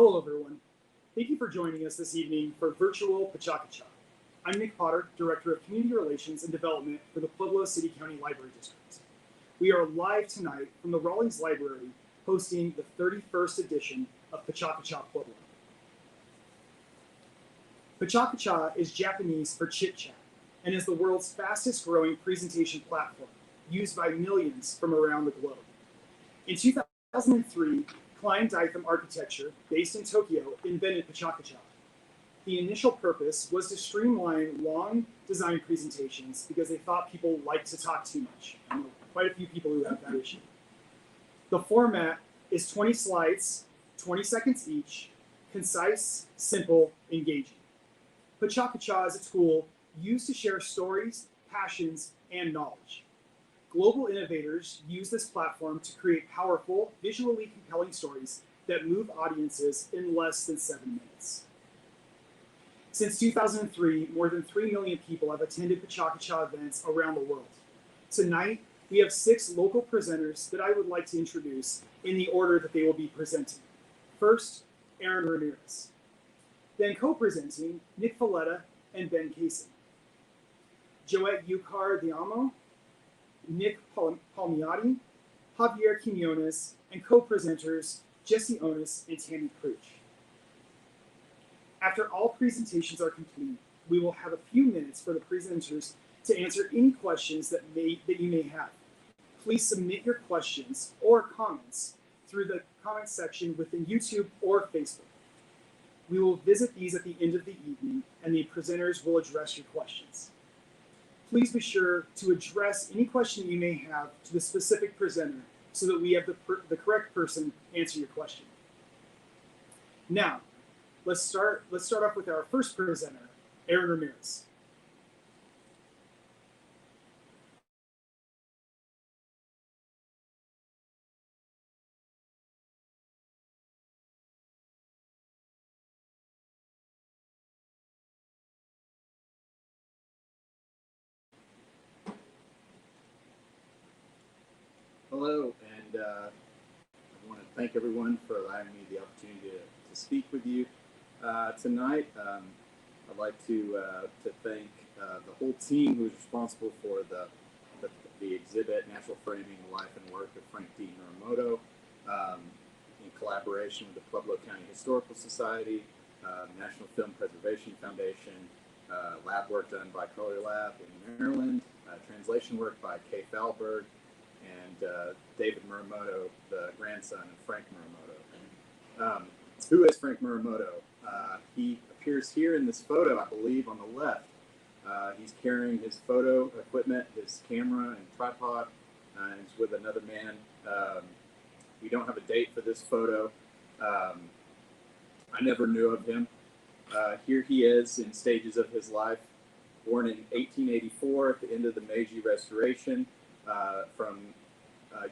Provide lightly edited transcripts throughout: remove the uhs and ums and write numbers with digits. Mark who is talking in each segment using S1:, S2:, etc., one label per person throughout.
S1: Hello, everyone. Thank you for joining us this evening for virtual Pecha Kucha. I'm Nick Potter, Director of Community Relations and Development for the Pueblo City County Library District. We are live tonight from the Rawlings Library, hosting the 31st edition of Pecha Kucha Pueblo. Pecha Kucha is Japanese for chit chat and is the world's fastest growing presentation platform, used by millions from around the globe. In 2003, Klein Ditham Architecture, based in Tokyo, invented Pecha Kucha. The initial purpose was to streamline long design presentations because they thought people liked to talk too much. I know quite a few people who have that issue. The format is 20 slides, 20 seconds each, concise, simple, engaging. Pecha Kucha is a tool used to share stories, passions, and knowledge. Global innovators use this platform to create powerful, visually compelling stories that move audiences in less than 7 minutes. Since 2003, more than 3 million people have attended Pecha Kucha events around the world. Tonight, we have 6 local presenters that I would like to introduce in the order that they will be presenting. First, Aaron Ramirez. Then co-presenting, Nick Valletta and Ben Casey. Joette Ucar Diamo, Nick Palmiotti, Javier Quinones, and co-presenters Jesse Onis and Tammy Crouch. After all presentations are complete, we will have a few minutes for the presenters to answer any questions that you may have. Please submit your questions or comments through the comment section within YouTube or Facebook. We will visit these at the end of the evening, and the presenters will address your questions. Please be sure to address any question you may have to the specific presenter so that we have the correct person answer your question. Now, let's start off with our first presenter, Aaron Ramirez.
S2: Hello, and I want to thank everyone for allowing me the opportunity to speak with you tonight. I'd like to thank the whole team who is responsible for the exhibit, Natural Framing, the Life and Work of Frank D. Muramoto, in collaboration with the Pueblo County Historical Society, National Film Preservation Foundation, lab work done by Color Lab in Maryland, translation work by Kay Falberg, and David Muramoto, the grandson of Frank Muramoto. Who is Frank Muramoto? He appears here in this photo, I believe, on the left. He's carrying his photo equipment, his camera and tripod, and he's with another man. We don't have a date for this photo. I never knew of him. Here he is in stages of his life. Born in 1884 at the end of the Meiji Restoration, from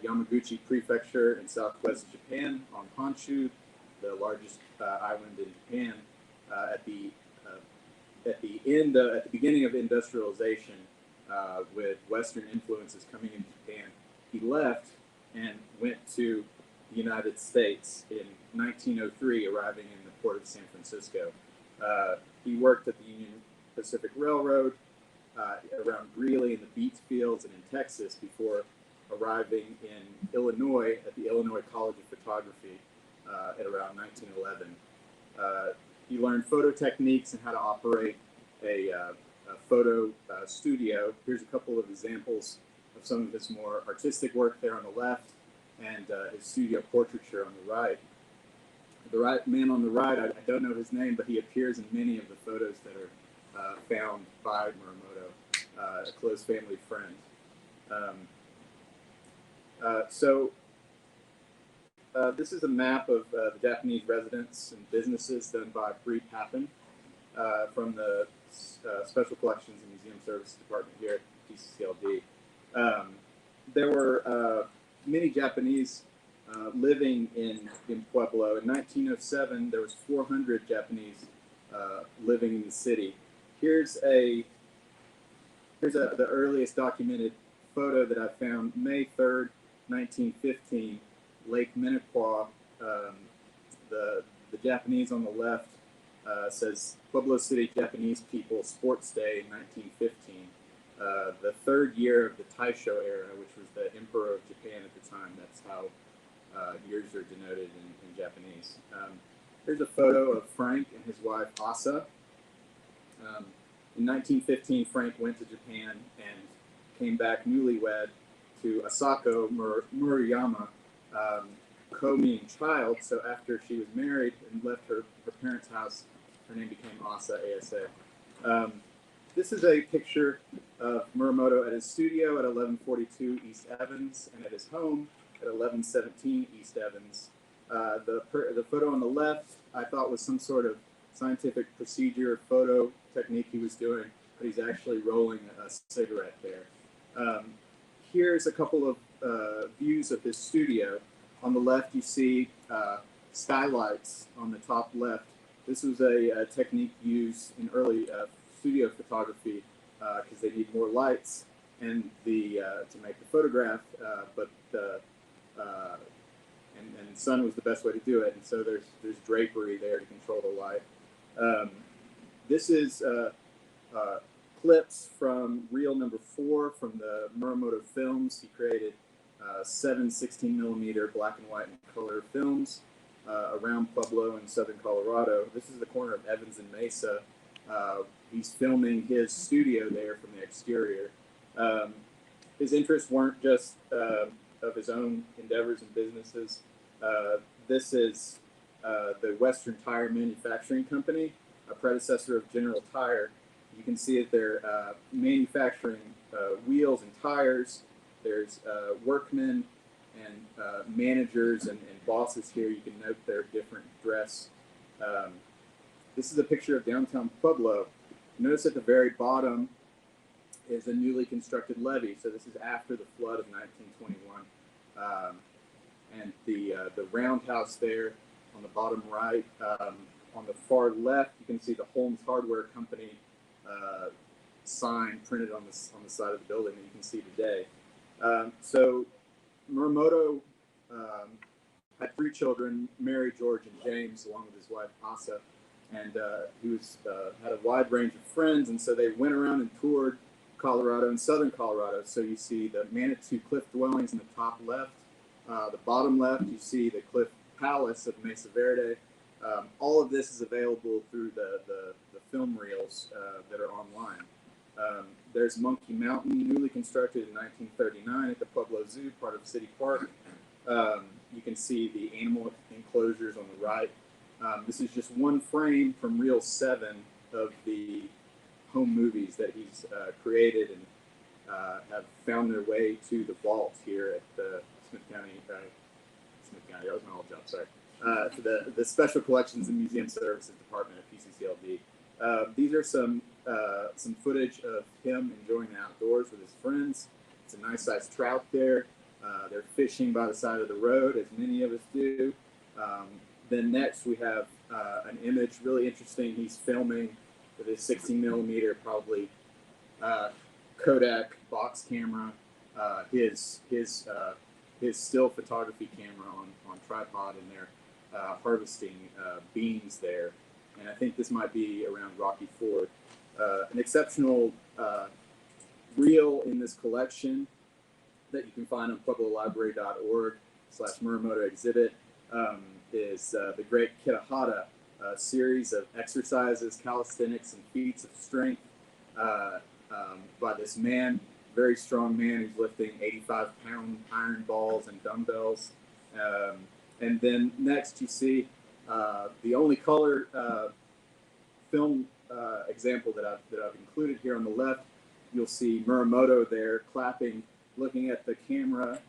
S2: Yamaguchi Prefecture in southwest Japan on Honshu, the largest island in Japan. At the beginning of industrialization, with Western influences coming into Japan, he left and went to the United States in 1903, arriving in the port of San Francisco. He worked at the Union Pacific Railroad, around Greeley in the beet fields and in Texas before arriving in Illinois at the Illinois College of Photography at around 1911. He learned photo techniques and how to operate a photo studio. Here's a couple of examples of some of his more artistic work there on the left, and his studio portraiture on the right. The man on the right, I don't know his name, but he appears in many of the photos that are found by Muramoto, a close family friend. This is a map of the Japanese residents and businesses done by Bree Pappen from the Special Collections and Museum Services Department here at GCCLD. There were many Japanese living in Pueblo. In 1907, there was 400 Japanese living in the city. Here's the earliest documented photo that I found, May 3rd, 1915, Lake Minnequaw. The The Japanese on the left says Pueblo City Japanese People Sports Day in 1915. The third year of the Taisho era, which was the emperor of Japan at the time. That's how years are denoted in Japanese. Here's a photo of Frank and his wife Asa. In 1915, Frank went to Japan and came back newlywed to Asako Murayama, Komi and child. So after she was married and left her parents' house, her name became Asa ASA. This is a picture of Muramoto at his studio at 1142 East Evans and at his home at 1117 East Evans. The photo on the left I thought was some sort of scientific procedure photo technique he was doing, but he's actually rolling a cigarette there. Here's a couple of views of his studio. On the left, you see skylights on the top left. This was a technique used in early studio photography because they need more lights and to make the photograph, and sun was the best way to do it. And so there's drapery there to control the light. This is clips from reel number 4 from the Muramoto films. He created 7 16mm black and white and color films around Pueblo in southern Colorado. This is the corner of Evans and Mesa. He's filming his studio there from the exterior. His interests weren't just of his own endeavors and businesses. This is the Western Tire Manufacturing Company, a predecessor of General Tire. You can see that they're manufacturing wheels and tires. There's workmen and managers and bosses here. You can note their different dress. This is a picture of downtown Pueblo. Notice at the very bottom is a newly constructed levee. So this is after the flood of 1921. And the roundhouse there on the bottom right. On the far left, you can see the Holmes Hardware Company sign printed on the side of the building that you can see today. So Muramoto had 3 children, Mary, George, and James, along with his wife Asa. And he had a wide range of friends, and so they went around and toured Colorado and southern Colorado. So you see the Manitou Cliff Dwellings in the top left. The bottom left, you see the Cliff Palace of Mesa Verde. All of this is available through the film reels that are online. There's Monkey Mountain, newly constructed in 1939 at the Pueblo Zoo, part of City Park. You can see the animal enclosures on the right. This is just one frame from reel 7 of the home movies that he's created and have found their way to the vault here at the Smith County, that was my old job, sorry. To the Special Collections and Museum Services Department at PCCLD. These are some footage of him enjoying the outdoors with his friends. It's a nice sized trout there. They're fishing by the side of the road, as many of us do. Then next we have an image, really interesting. He's filming with his 16mm, probably Kodak box camera, his still photography camera on tripod, and they're harvesting beans there. And I think this might be around Rocky Ford. An exceptional reel in this collection that you can find on pueblolibrary.org/Muramoto exhibit is the Great Kitahata series of exercises, calisthenics, and feats of strength by this man, very strong man who's lifting 85-pound iron balls and dumbbells. And then next you see the only color film example that I've included here on the left. You'll see Muramoto there clapping, looking at the camera,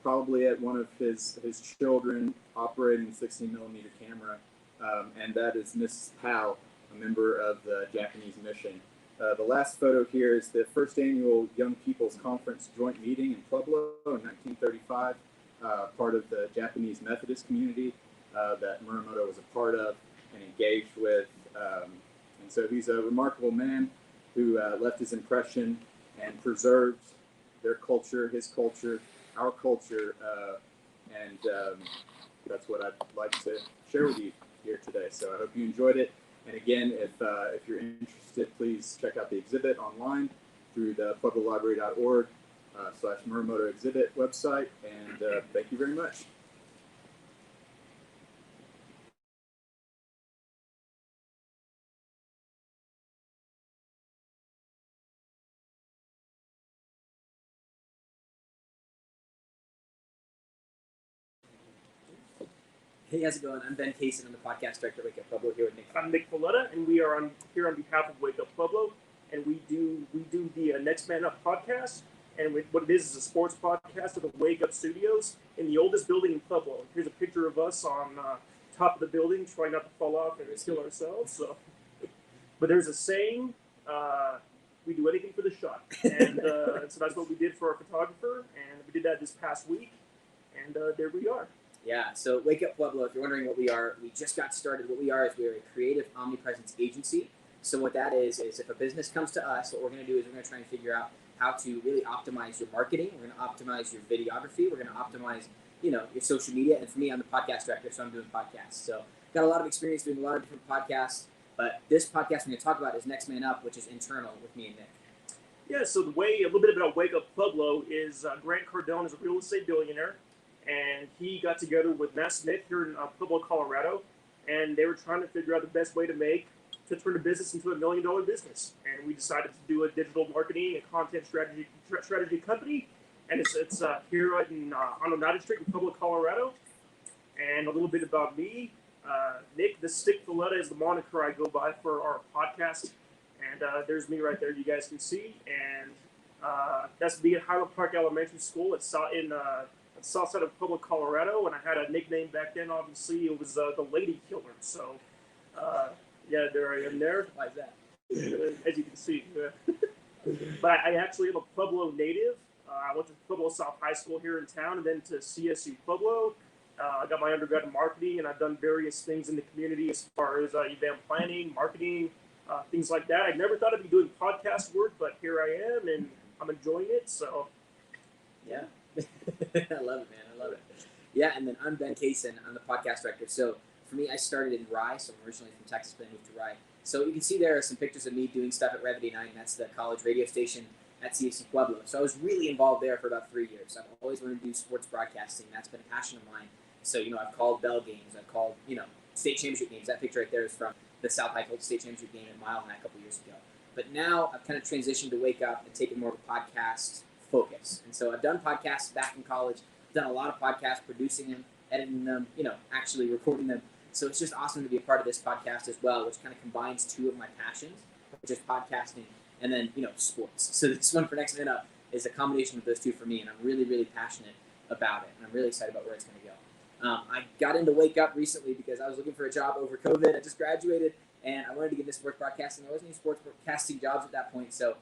S2: probably at one of his children operating the 16mm camera, and that is Mrs. Powell, a member of the Japanese mission. The last photo here is the first annual Young People's Conference joint meeting in Pueblo in 1935, part of the Japanese Methodist community that Muramoto was a part of and engaged with. And so he's a remarkable man who left his impression and preserved their culture, his culture, our culture, and that's what I'd like to share with you here today. So I hope you enjoyed it. And again, if you're interested, please check out the exhibit online through the pueblolibrary.org / Muramoto exhibit website. And thank you very much.
S3: Hey, how's it going? I'm Ben Kaysen. I'm the podcast director at Wake Up Pueblo here with Nick.
S4: I'm Nick Valletta, and we are here on behalf of Wake Up Pueblo, and we do the Next Man Up podcast, and what it is a sports podcast at the Wake Up Studios in the oldest building in Pueblo. Here's a picture of us on top of the building, trying not to fall off and kill ourselves. So, but there's a saying: we do anything for the shot, and so that's what we did for our photographer, and we did that this past week, and there we are.
S3: Yeah, so Wake Up Pueblo, if you're wondering what we are, we just got started. What we are is we're a creative omnipresence agency. So what that is if a business comes to us, what we're going to do is we're going to try and figure out how to really optimize your marketing. We're going to optimize your videography. We're going to optimize, your social media. And for me, I'm the podcast director, so I'm doing podcasts. So got a lot of experience doing a lot of different podcasts. But this podcast we're going to talk about is Next Man Up, which is internal with me and Nick.
S4: Yeah, so a little bit about Wake Up Pueblo is Grant Cardone is a real estate billionaire. And he got together with Matt Smith here in Pueblo, Colorado, and they were trying to figure out the best way to turn a business into $1 million business. And we decided to do a digital marketing and content strategy company, and it's here on United Street in Pueblo, Colorado. And a little bit about me, Nick, the Stick Valletta is the moniker I go by for our podcast, and there's me right there. You guys can see, and that's me at Highland Park Elementary School. It's in south side of Pueblo, Colorado, and I had a nickname back then. Obviously, it was the Lady Killer. So, yeah, there I am there.
S3: Why is that?
S4: As you can see. But I actually am a Pueblo native. I went to Pueblo South High School here in town, and then to CSU Pueblo. I got my undergrad in marketing, and I've done various things in the community as far as event planning, marketing, things like that. I never thought I'd be doing podcast work, but here I am, and I'm enjoying it. So,
S3: yeah. I love it, man. I love it. Yeah, and then I'm Ben Kaysen. I'm the podcast director. So for me, I started in Rye. So I'm originally from Texas, but I moved to Rye. So you can see there are some pictures of me doing stuff at Rev 89. That's the college radio station at CSU Pueblo. So I was really involved there for about 3 years. I've always wanted to do sports broadcasting. That's been a passion of mine. So, I've called Bell games. I've called, state championship games. That picture right there is from the South High State championship game in Mile High a couple years ago. But now I've kind of transitioned to Wake Up and taken more of a podcast focus. And so I've done podcasts back in college, done a lot of podcasts, producing them, editing them, actually recording them. So it's just awesome to be a part of this podcast as well, which kind of combines two of my passions, which is podcasting and then, sports. So this one for Next Man Up is a combination of those two for me, and I'm really, really passionate about it, and I'm really excited about where it's going to go. I got into Wake Up recently because I was looking for a job over COVID. I just graduated, and I wanted to get into sports broadcasting. There wasn't any sports broadcasting jobs at that point, so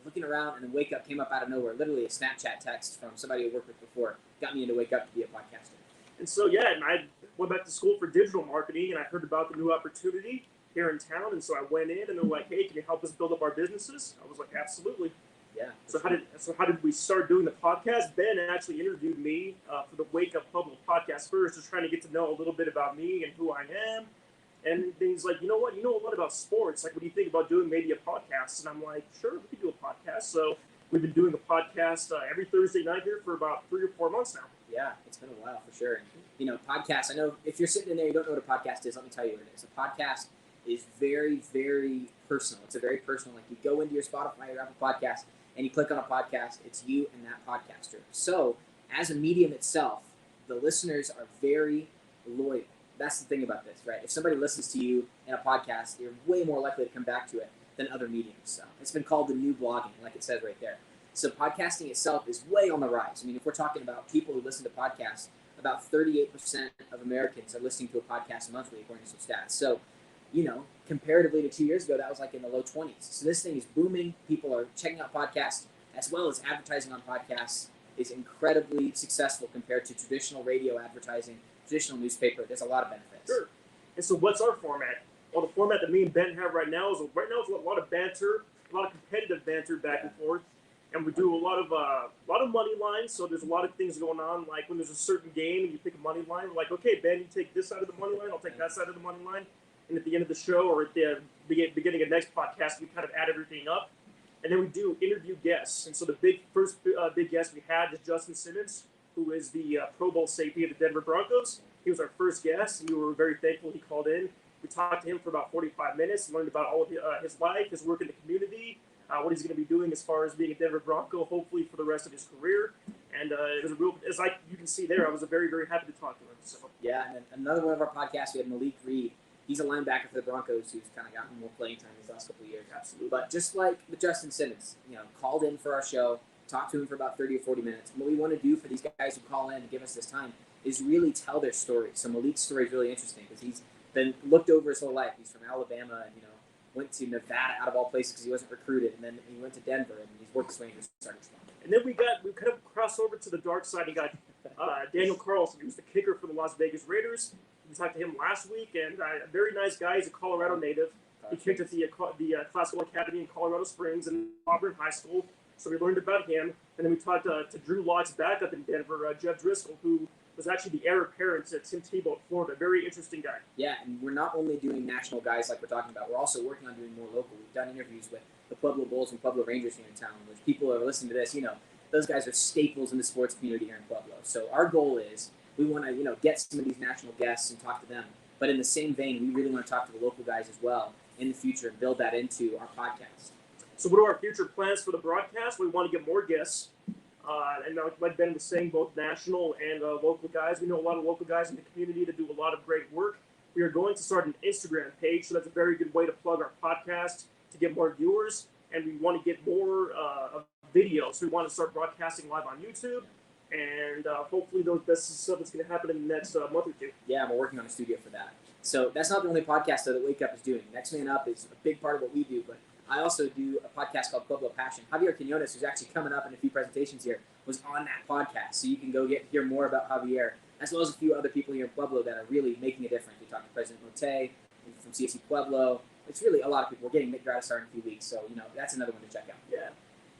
S3: looking around, and then Wake Up came up out of nowhere. Literally a Snapchat text from somebody I worked with before got me into Wake Up to be a podcaster.
S4: And so, yeah, and I went back to school for digital marketing, and I heard about the new opportunity here in town, and so I went in, and they're like, "Hey, can you help us build up our businesses?" I was like, "Absolutely."
S3: Yeah.
S4: So how did we start doing the podcast? Ben actually interviewed me for the Wake Up Pueblo podcast first, just trying to get to know a little bit about me and who I am. And then he's like, "You know what? You know a lot about sports. Like, what do you think about doing maybe a podcast?" And I'm like, "Sure, we could do a podcast." So we've been doing a podcast every Thursday night here for about 3 or 4 months now.
S3: Yeah, it's been a while for sure. And, podcasts, I know if you're sitting in there, you don't know what a podcast is, let me tell you what it is. A podcast is very, very personal. It's a very personal, like you go into your Spotify or Apple Podcast and you click on a podcast, it's you and that podcaster. So as a medium itself, the listeners are very loyal. That's the thing about this, right? If somebody listens to you in a podcast, you're way more likely to come back to it than other mediums. So it's been called the new blogging, like it says right there. So podcasting itself is way on the rise. I mean, if we're talking about people who listen to podcasts, about 38% of Americans are listening to a podcast monthly, according to some stats. So, comparatively to 2 years ago, that was like in the low 20s. So this thing is booming. People are checking out podcasts, as well as advertising on podcasts is incredibly successful compared to traditional radio advertising, traditional newspaper. There's a lot of benefits.
S4: Sure. And so what's our format? Well, the format that me and Ben have right now is a lot of banter, a lot of competitive banter back and forth. and we do a lot of money lines. So there's a lot of things going on. Like when there's a certain game and you pick a money line, we're like, okay, Ben, you take this side of the money line, I'll take that side of the money line. And at the end of the show or at the beginning of next podcast, we kind of add everything up, and then we do interview guests. And so the first big guest we had is Justin Simmons, who is the Pro Bowl safety of the Denver Broncos. He was our first guest, and we were very thankful he called in. We talked to him for about 45 minutes, learned about all of his life, his work in the community, what he's going to be doing as far as being a Denver Bronco, hopefully for the rest of his career. And it was a real, as like you can see there, I was very, very happy to talk to him. So.
S3: Yeah, and then another one of our podcasts, we had Malik Reed. He's a linebacker for the Broncos who's kind of gotten more playing time these last couple of years.
S4: Absolutely.
S3: But just like with Justin Simmons, called in for our show, talked to him for about 30 or 40 minutes. And what we want to do for these guys who call in and give us this time is really tell their story. So Malik's story is really interesting because he's been looked over his whole life. He's from Alabama and, went to Nevada out of all places because he wasn't recruited. And then he went to Denver and he's worked his way into starting spot.
S4: And then we kind of crossed over to the dark side. You got Daniel Carlson, who was the kicker for the Las Vegas Raiders. We talked to him last week, and a very nice guy. He's a Colorado native. He kicked at the Classical Academy in Colorado Springs and Auburn High School. So we learned about him. And then we talked to Drew Lott's backup in Denver, Jeff Driscoll, who was actually the heir apparent to Tim Tebow at Florida. Very interesting guy.
S3: Yeah, and we're not only doing national guys like we're talking about, we're also working on doing more local. We've done interviews with the Pueblo Bulls and Pueblo Rangers here in town, which people are listening to this, those guys are staples in the sports community here in Pueblo. So our goal is we want to, get some of these national guests and talk to them. But in the same vein, we really want to talk to the local guys as well in the future and build that into our podcast.
S4: So what are our future plans for the broadcast? We want to get more guests. And like Ben was saying, both national and local guys. We know a lot of local guys in the community that do a lot of great work. We are going to start an Instagram page, so that's a very good way to plug our podcast to get more viewers. And we want to get more video, so we want to start broadcasting live on YouTube. And hopefully that's stuff that's going to happen in the next month or two.
S3: Yeah, we're working on a studio for that. So that's not the only podcast, though, that Wake Up is doing. Next Man Up is a big part of what we do, but I also do a podcast called Pueblo Passion. Javier Quinones, who's actually coming up in a few presentations here, was on that podcast. So you can go hear more about Javier, as well as a few other people here in Pueblo that are really making a difference. We talked to President Mote from CFC Pueblo. It's really a lot of people. We're getting Nick Gradisar in a few weeks, so that's another one to check out.
S4: Yeah.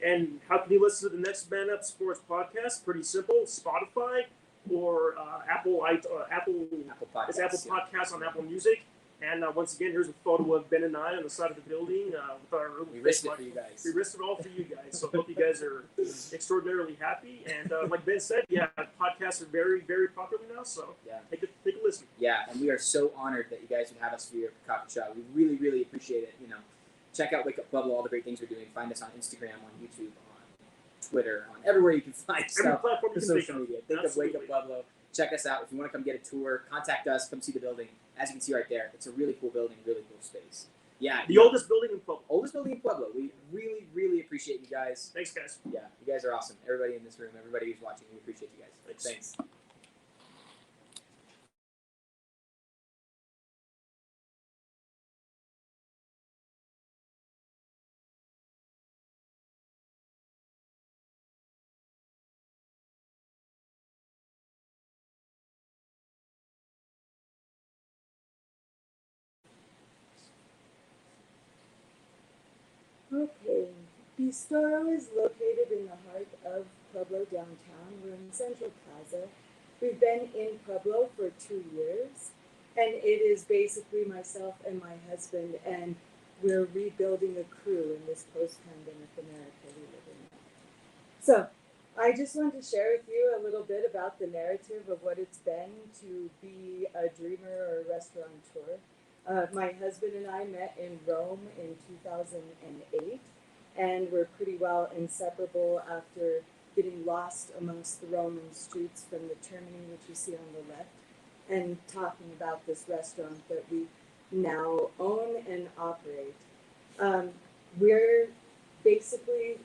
S4: And how can you listen to the Next Man Up Sports podcast? Pretty simple. Spotify or Apple
S3: Podcasts.
S4: It's Apple Podcasts on Apple Music. And once again, here's a photo of Ben and I on the side of the building. With our
S3: we risked it for you guys.
S4: We risked it all for you guys. So I hope you guys are extraordinarily happy. And like Ben said, podcasts are very, very popular now. So take a listen.
S3: Yeah, and we are so honored that you guys would have us for your Pecha Kucha. We really, really appreciate it. Check out Wake Up Pueblo, all the great things we're doing. Find us on Instagram, on YouTube, on Twitter, on everywhere you can find stuff.
S4: Every platform you can
S3: social media. Think of Wake Up Pueblo. Check us out. If you want to come get a tour, contact us. Come see the building. As you can see right there, it's a really cool building, really cool space. Yeah.
S4: The oldest building in Pueblo.
S3: Oldest building in Pueblo. We really, really appreciate you guys.
S4: Thanks, guys.
S3: Yeah, you guys are awesome. Everybody in this room, everybody who's watching, we appreciate you guys. Thanks.
S5: Okay, Bistro is located in the heart of Pueblo downtown. We're in Central Plaza. We've been in Pueblo for 2 years, and it is basically myself and my husband, and we're rebuilding a crew in this post-pandemic America we live in now. So I just want to share with you a little bit about the narrative of what it's been to be a dreamer or a restaurateur. My husband and I met in Rome in 2008, and we're pretty well inseparable after getting lost amongst the Roman streets from the Termini, which you see on the left, and talking about this restaurant that we now own and operate. We're basically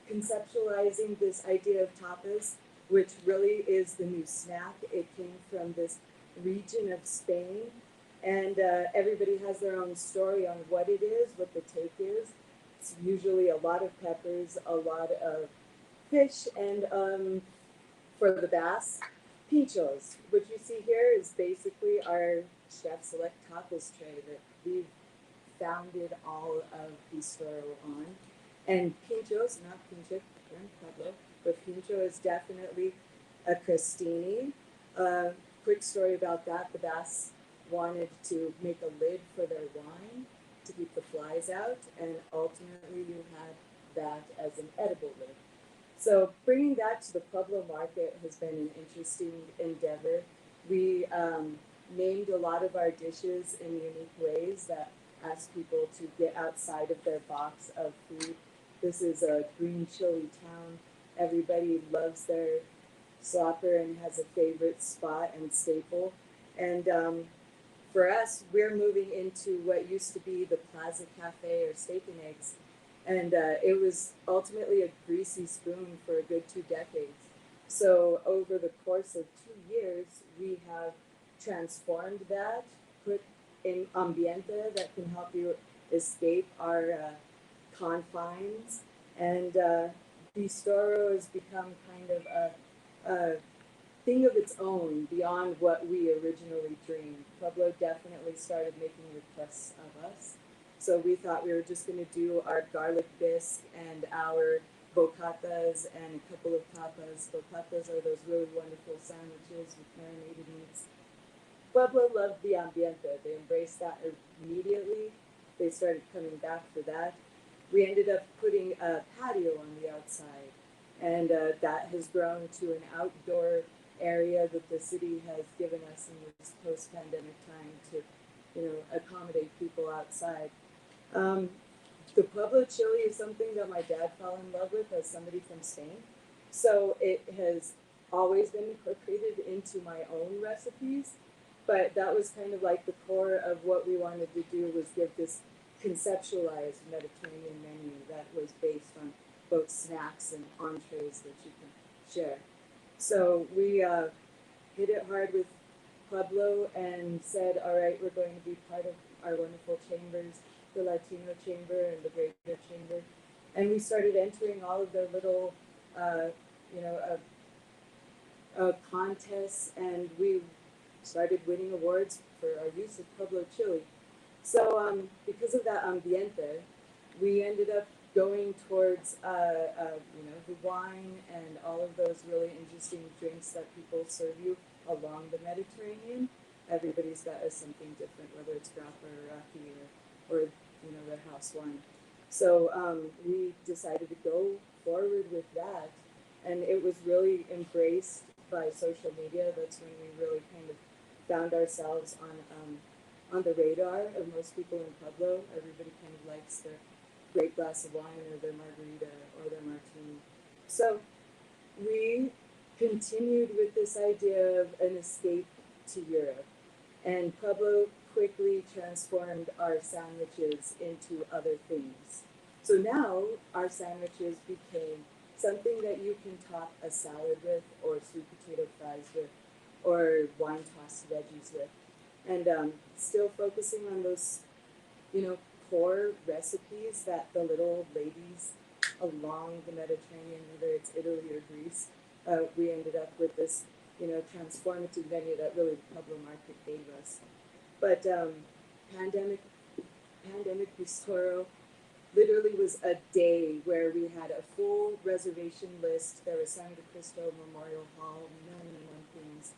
S5: conceptualizing this idea of tapas, which really is the new snack. It came from this region of Spain. And everybody has their own story on what it is, what the take is. It's usually a lot of peppers, a lot of fish, and for the bass, pinchos. What you see here is basically our chef select tapas tray that we've founded all of Bistro on. And pinchos, not pinche, here in Pueblo, but Pincho is definitely a crostini. Quick story about that: the Bass wanted to make a lid for their wine to keep the flies out, and ultimately you had that as an edible lid. So bringing that to the Pueblo market has been an interesting endeavor. We named a lot of our dishes in unique ways that ask people to get outside of their box of food. This is a green chili town. Everybody loves their slopper and has a favorite spot and staple. And for us, we're moving into what used to be the Plaza Cafe or Steak and Eggs. And it was ultimately a greasy spoon for a good 2 decades. So over the course of 2 years, we have transformed that, put in ambiente that can help you escape our confines. And Bistoro has become kind of a thing of its own beyond what we originally dreamed. Pueblo definitely started making requests of us. So we thought we were just going to do our garlic bisque and our bocatas and a couple of tapas. Bocatas are those really wonderful sandwiches with marinated meats. Pueblo loved the ambiente. They embraced that immediately. They started coming back for that. We ended up putting a patio on the outside, and that has grown to an outdoor area that the city has given us in this post-pandemic time to, accommodate people outside. The Pueblo chili is something that my dad fell in love with as somebody from Spain. So it has always been incorporated into my own recipes, but that was kind of like the core of what we wanted to do, was give this conceptualized Mediterranean menu that was based on both snacks and entrees that you can share. So we hit it hard with Pueblo and said, all right, we're going to be part of our wonderful chambers, the Latino Chamber and the Greater Chamber. And we started entering all of their little, contests, and we started winning awards for our use of Pueblo chili. So because of that ambiente, we ended up going towards, the wine and all of those really interesting drinks that people serve you along the Mediterranean. Everybody's got something different, whether it's grappa or raki or their house wine. So we decided to go forward with that, and it was really embraced by social media. That's when we really kind of found ourselves on the radar of most people in Pueblo. Everybody kind of likes their great glass of wine or their margarita or their martini. So we continued with this idea of an escape to Europe, and Pueblo quickly transformed our sandwiches into other things. So now our sandwiches became something that you can top a salad with, or sweet potato fries with, or wine tossed veggies with. And still focusing on those, core recipes that the little old ladies along the Mediterranean, whether it's Italy or Greece, we ended up with this, transformative menu that really the Pueblo market gave us. But pandemic Bistro literally was a day where we had a full reservation list. There was San Cristo Memorial Hall, a million and one things,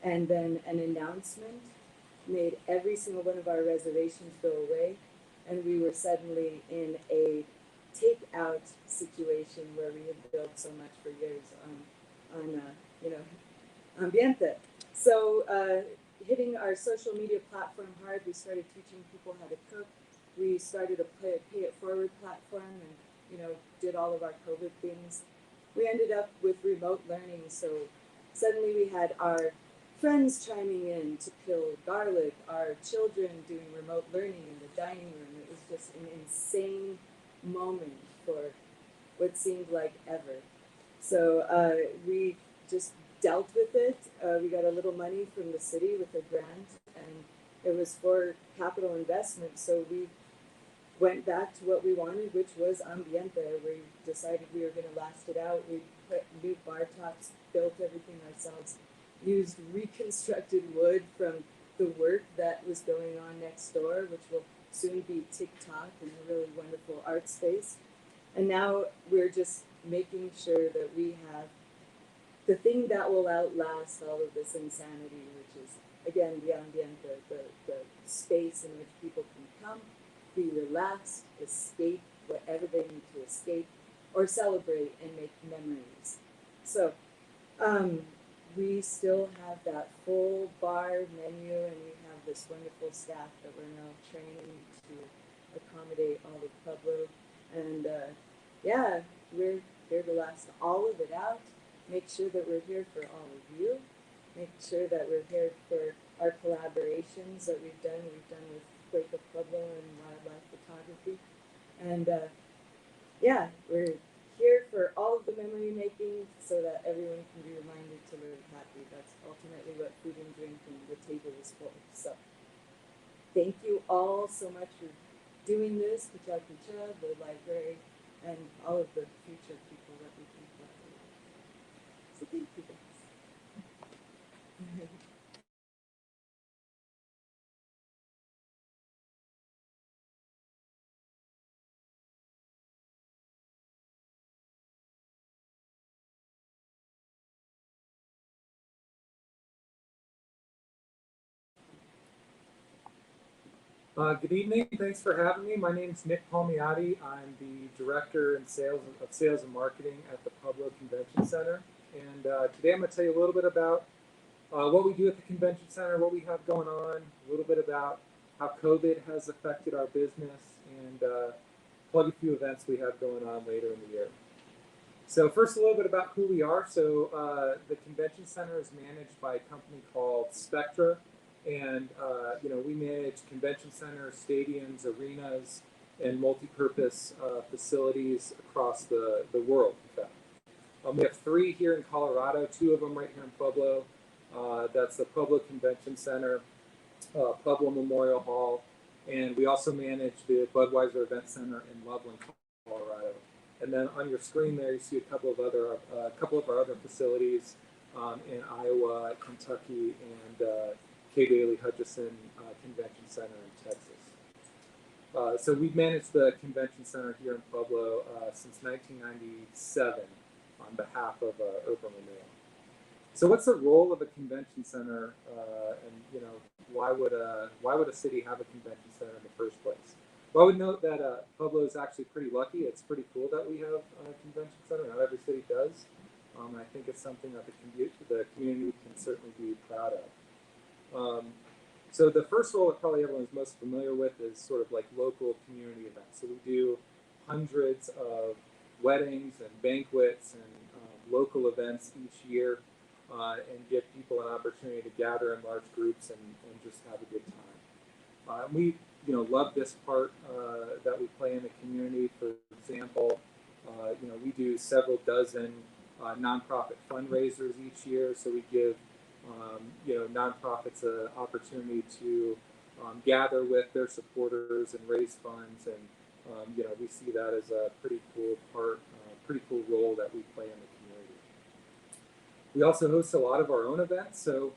S5: and then an announcement made every single one of our reservations go away, and we were suddenly in a takeout situation where we had built so much for years on ambiente. So hitting our social media platform hard, we started teaching people how to cook. We started a pay it forward platform, and did all of our COVID things. We ended up with remote learning, so suddenly we had our friends chiming in to peel garlic, our children doing remote learning in the dining room. It was just an insane moment for what seemed like ever. So we just dealt with it. We got a little money from the city with a grant, and it was for capital investment. So we went back to what we wanted, which was ambiente. We decided we were going to last it out. We put new bar tops, built everything ourselves, used reconstructed wood from the work that was going on next door, which will soon be TikTok and a really wonderful art space. And now we're just making sure that we have the thing that will outlast all of this insanity, which is, again, the ambiente, the space in which people can come, be relaxed, escape whatever they need to escape, or celebrate and make memories. So we still have that full bar menu, and we have this wonderful staff that we're now training to accommodate all of Pueblo. And yeah, we're here to last all of it out. Make sure that we're here for all of you. Make sure that we're here for our collaborations that we've done. We've done with Casa of Pueblo and wildlife photography. And yeah, we're here for all of the memory making so that everyone can be reminded to live happy. That's ultimately what food and drink and the table is for. So thank you all so much for doing this, Pecha Kucha, the library, and all of the future people that we can collaborate with. So thank you guys.
S6: Good evening. Thanks for having me. My name is Nick Palmiotti. I'm the Director in Sales and Marketing at the Pueblo Convention Center. And today I'm going to tell you a little bit about what we do at the Convention Center, what we have going on, a little bit about how COVID has affected our business, and plug a few events we have going on later in the year. So first, a little bit about who we are. So the Convention Center is managed by a company called Spectra. And we manage convention centers, stadiums, arenas, and multi-purpose facilities across the world, in fact. We have 3 here in Colorado, 2 of them right here in Pueblo. That's the Pueblo Convention Center, Pueblo Memorial Hall, and we also manage the Budweiser Event Center in Loveland, Colorado. And then on your screen there, you see a couple of our other facilities in Iowa, Kentucky, and K. Bailey Hutchison Convention Center in Texas. So we've managed the Convention Center here in Pueblo since 1997 on behalf of Urban Renewal. So what's the role of a convention center, and why would a city have a convention center in the first place? Well, I would note that Pueblo is actually pretty lucky. It's pretty cool that we have a convention center. Not every city does. I think it's something that the community can certainly be proud of. So the first role that probably everyone's most familiar with is sort of like local community events. So we do hundreds of weddings and banquets and local events each year and give people an opportunity to gather in large groups and just have a good time. We love this part that we play in the community. For example, we do several dozen nonprofit fundraisers each year. So we give nonprofits an opportunity to gather with their supporters and raise funds, and we see that as a pretty cool role that we play in the community. We also host a lot of our own events. So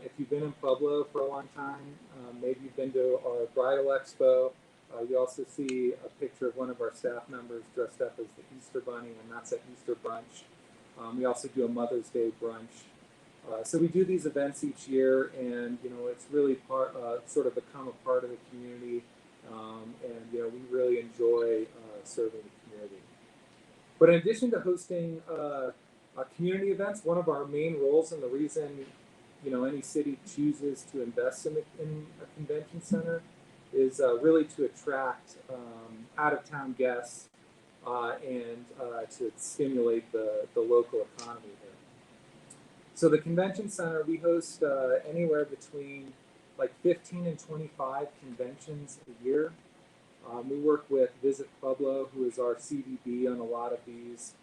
S6: if you've been in Pueblo for a long time, maybe you've been to our Bridal Expo. You also see a picture of one of our staff members dressed up as the Easter Bunny, and that's at Easter Brunch. We also do a Mother's Day brunch. So we do these events each year, and it's really sort of become a part of the community, and we really enjoy serving the community. But in addition to hosting community events, one of our main roles, and the reason any city chooses to invest in a convention center, is really to attract out-of-town guests and to stimulate the local economy there. So the convention center, we host anywhere between like 15 and 25 conventions a year. We work with Visit Pueblo, who is our CVB on a lot of these.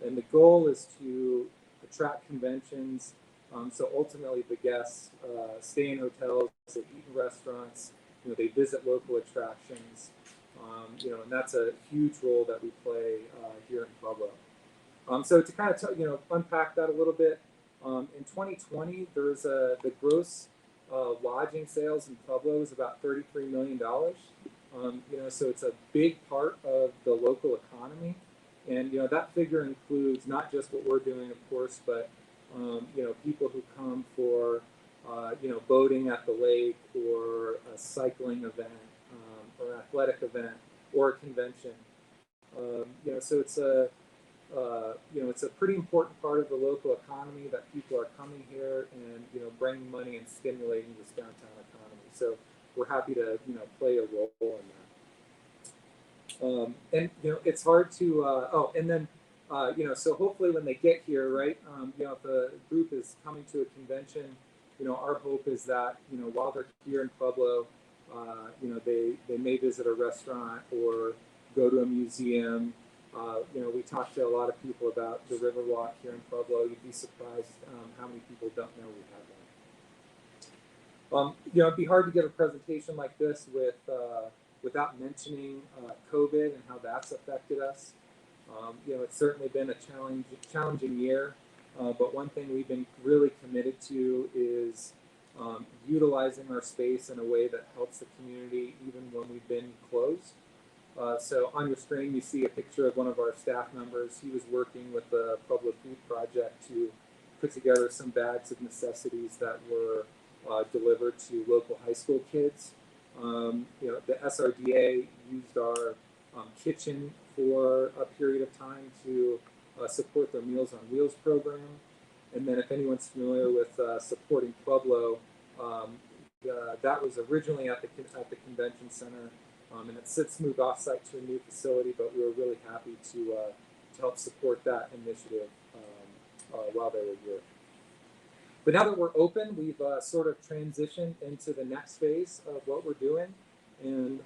S6: And the goal is to attract conventions. So ultimately the guests stay in hotels, they eat in restaurants, they visit local attractions. And that's a huge role that we play here in Pueblo. So to kind of unpack that a little bit, in 2020, there's the gross lodging sales in Pueblo is about $33 million. So it's a big part of the local economy. And that figure includes not just what we're doing, of course, but people who come for boating at the lake or a cycling event or an athletic event or a convention. So it's a pretty important part of the local economy that people are coming here and bringing money and stimulating this downtown economy. So we're happy to play a role in that. And it's hard to so hopefully when they get here, right, if the group is coming to a convention, our hope is that while they're here in Pueblo, they may visit a restaurant or go to a museum. We talked to a lot of people about the Riverwalk here in Pueblo. You'd be surprised how many people don't know we have one. It'd be hard to give a presentation like this without mentioning COVID and how that's affected us. It's certainly been a challenging year, but one thing we've been really committed to is utilizing our space in a way that helps the community even when we've been closed. So on your screen, you see a picture of one of our staff members. He was working with the Pueblo Food Project to put together some bags of necessities that were delivered to local high school kids. The SRDA used our kitchen for a period of time to support their Meals on Wheels program. And then if anyone's familiar with supporting Pueblo, that was originally at the convention center. And it's since moved off-site to a new facility, but we were really happy to help support that initiative while they were here. But now that we're open, we've sort of transitioned into the next phase of what we're doing. And,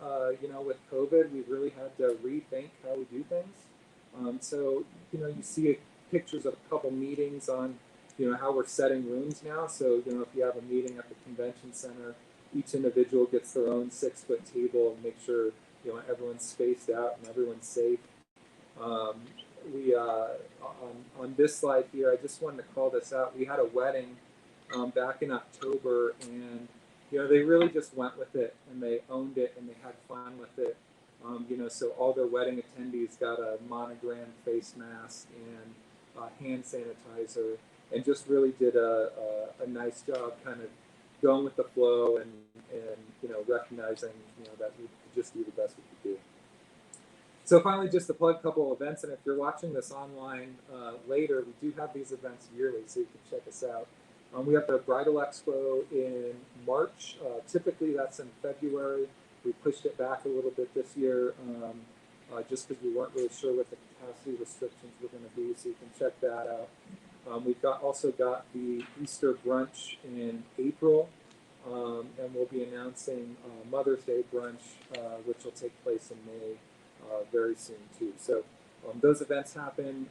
S6: with COVID, we really had to rethink how we do things. So, you see pictures of a couple meetings on, how we're setting rooms now. So, if you have a meeting at the convention center, each individual gets their own 6-foot table and make sure, everyone's spaced out and everyone's safe. On this slide here, I just wanted to call this out. We had a wedding back in October, and they really just went with it and they owned it and they had fun with it. So all their wedding attendees got a monogram face mask and hand sanitizer, and just really did a nice job kind of going with the flow and recognizing that we could just do the best we could do. So finally, just to plug a couple of events, and if you're watching this online later, we do have these events yearly, so you can check us out. We have the Bridal Expo in March. Typically that's in February. We pushed it back a little bit this year just because we weren't really sure what the capacity restrictions were going to be, so you can check that out. We've also got the Easter brunch in April, and we'll be announcing Mother's Day brunch, which will take place in May very soon too. So those events happen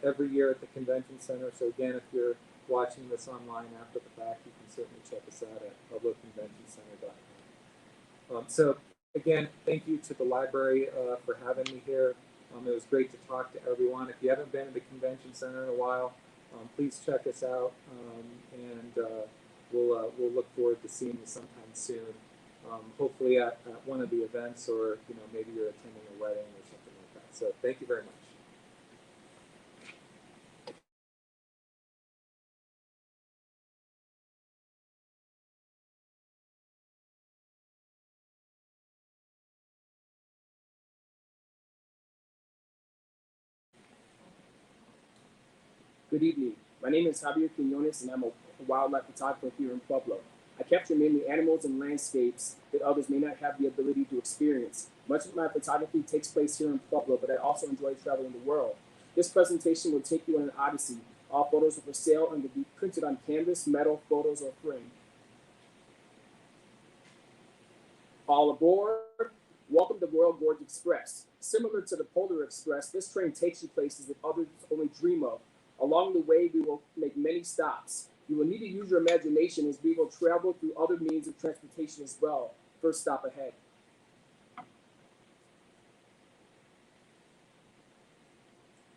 S6: every year at the convention center. So again, if you're watching this online after the fact, you can certainly check us out at puebloconventioncenter.com. So again, thank you to the library for having me here. It was great to talk to everyone. If you haven't been to the convention center in a while, please check us out, and we'll look forward to seeing you sometime soon. Hopefully at one of the events, or maybe you're attending a wedding or something like that. So thank you very much.
S7: Good evening. My name is Javier Quinones, and I'm a wildlife photographer here in Pueblo. I capture mainly animals and landscapes that others may not have the ability to experience. Much of my photography takes place here in Pueblo, but I also enjoy traveling the world. This presentation will take you on an odyssey. All photos are for sale and will be printed on canvas, metal, photos, or frame. All aboard. Welcome to Royal Gorge Express. Similar to the Polar Express, this train takes you places that others only dream of. Along the way, we will make many stops. You will need to use your imagination as we will travel through other means of transportation as well. First stop ahead.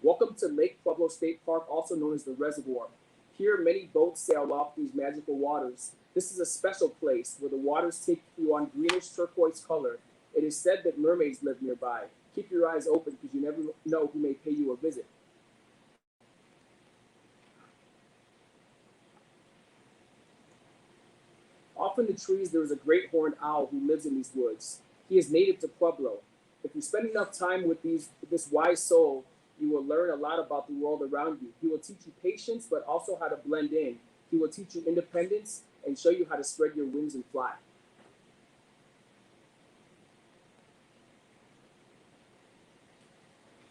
S7: Welcome to Lake Pueblo State Park, also known as the Reservoir. Here, many boats sail off these magical waters. This is a special place where the waters take you on greenish turquoise color. It is said that mermaids live nearby. Keep your eyes open because you never know who may pay you a visit. Off in the trees, there is a great horned owl who lives in these woods. He is native to Pueblo. If you spend enough time with this wise soul, you will learn a lot about the world around you. He will teach you patience, but also how to blend in. He will teach you independence and show you how to spread your wings and fly.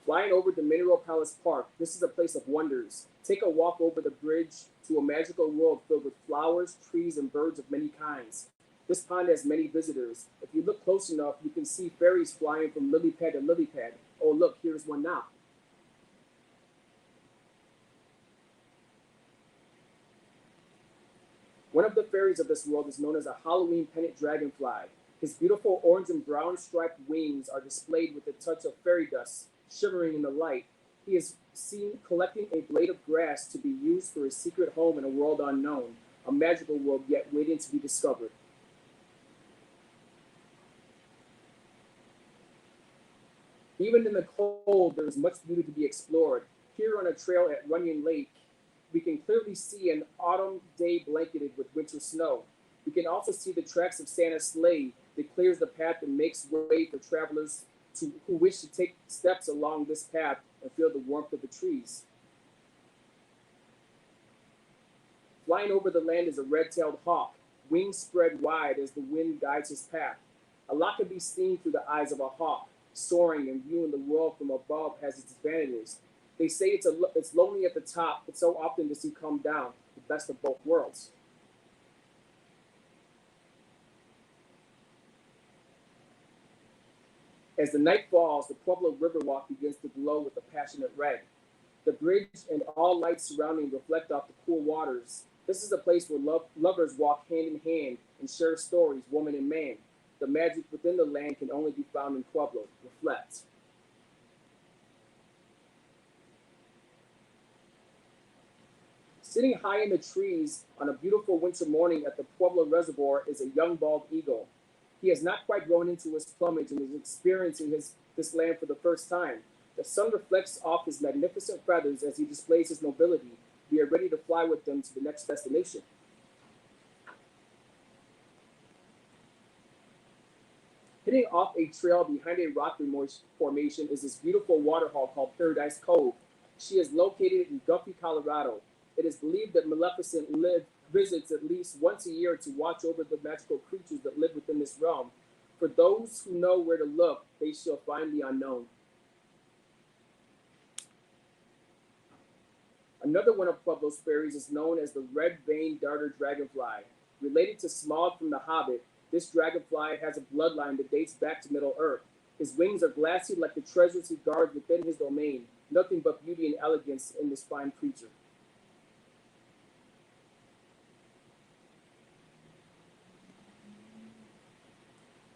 S7: Flying over the Mineral Palace Park, this is a place of wonders. Take a walk over the bridge to a magical world filled with flowers, trees, and birds of many kinds. This pond has many visitors. If you look close enough, you can see fairies flying from lily pad to lily pad. Oh, look, here's one now. One of the fairies of this world is known as a Halloween pennant dragonfly. His beautiful orange and brown striped wings are displayed with a touch of fairy dust shimmering in the light. He is seen collecting a blade of grass to be used for his secret home in a world unknown, a magical world yet waiting to be discovered. Even in the cold, there is much beauty to be explored. Here on a trail at Runyon Lake, we can clearly see an autumn day blanketed with winter snow. We can also see the tracks of Santa's sleigh that clears the path and makes way for travelers who wish to take steps along this path and feel the warmth of the trees. Flying over the land is a red-tailed hawk, wings spread wide as the wind guides his path. A lot can be seen through the eyes of a hawk. Soaring and viewing the world from above has its advantages. They say it's lonely at the top, but so often does he come down, the best of both worlds. As the night falls, the Pueblo Riverwalk begins to glow with a passionate red. The bridge and all lights surrounding reflect off the cool waters. This is a place where lovers walk hand in hand and share stories, woman and man. The magic within the land can only be found in Pueblo. Reflect. Sitting high in the trees on a beautiful winter morning at the Pueblo Reservoir is a young bald eagle. He has not quite grown into his plumage and is experiencing this land for the first time. The sun reflects off his magnificent feathers as he displays his nobility. We are ready to fly with them to the next destination. Hitting off a trail behind a rock formation is this beautiful waterfall called Paradise Cove. She is located in Guffey, Colorado. It is believed that Maleficent visits at least once a year to watch over the magical creatures that live within this realm. For those who know where to look, they shall find the unknown. Another one of Pueblo's fairies is known as the red-veined darter dragonfly. Related to Smaug from The Hobbit, this dragonfly has a bloodline that dates back to Middle-earth. His wings are glassy like the treasures he guards within his domain. Nothing but beauty and elegance in this fine creature.